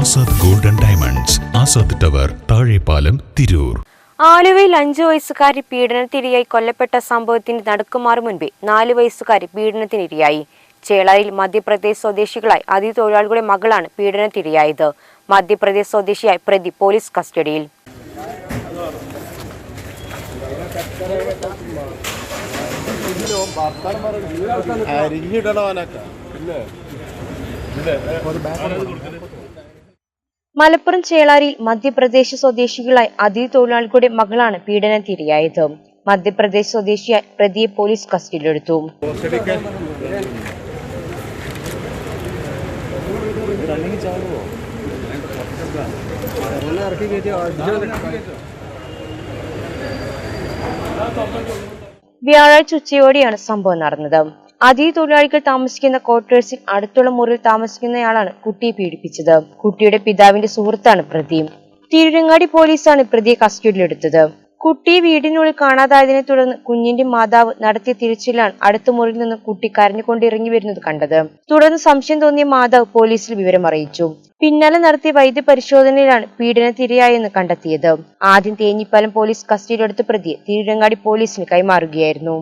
Azad golden diamonds, Azad tower, Thazhepalam, Tirur. ആലുവയിൽ 5 വയസ്സുകാരി പീഡനത്തിനിരയായി കൊല്ലപ്പെട്ട സംഭവത്തിന് നടക്കുമാറു മുൻപേ 4 വയസ്സുകാരി പീഡനത്തിനിരയായി. ചേളാരിൽ മധ്യപ്രദേശ് സ്വദേശികളായ അതിഥി തൊഴിലാളികളുടെ മകളാണ് പീഡനത്തിനിരയായത്. മധ്യപ്രദേശ് സ്വദേശിയായ പ്രതി പോലീസ് കസ്റ്റഡിയിൽ. മലപ്പുറം ചേളാരിയിൽ മധ്യപ്രദേശ് സ്വദേശികളായ അതിഥി തൊഴിലാളികളുടെ മകളാണ് പീഡനത്തിനിരയായത്. മധ്യപ്രദേശ് സ്വദേശിയായ പ്രതിയെ പോലീസ് കസ്റ്റഡിയിലെടുത്തു. വ്യാഴാഴ്ച ഉച്ചയോടെയാണ് സംഭവം നടന്നത്. അതിഥി തൊഴിലാളികൾ താമസിക്കുന്ന ക്വാർട്ടേഴ്സിൽ അടുത്തുള്ള മുറിയിൽ താമസിക്കുന്നയാളാണ് കുട്ടിയെ പീഡിപ്പിച്ചത്. കുട്ടിയുടെ പിതാവിന്റെ സുഹൃത്താണ് പ്രതി. തിരൂരങ്ങാടി പോലീസാണ് പ്രതിയെ കസ്റ്റഡിയിലെടുത്തത്. കുട്ടിയെ വീടിനുള്ളിൽ കാണാതായതിനെ തുടർന്ന് കുഞ്ഞിന്റെ മാതാവ് നടത്തിയ തിരച്ചിലാണ് അടുത്ത മുറിയിൽ നിന്ന് കുട്ടി കരഞ്ഞുകൊണ്ട് ഇറങ്ങി വരുന്നത് കണ്ടത്. തുടർന്ന് സംശയം തോന്നിയ മാതാവ് പോലീസിൽ വിവരം അറിയിച്ചു. പിന്നാലെ നടത്തിയ വൈദ്യപരിശോധനയിലാണ് പീഡനത്തിരയായെന്ന് കണ്ടെത്തിയത്. ആദ്യം തേഞ്ഞിപ്പാലം പോലീസ് കസ്റ്റഡിയിലെടുത്ത പ്രതിയെ തിരൂരങ്ങാടി പോലീസിന് കൈമാറുകയായിരുന്നു.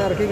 ഇറക്കി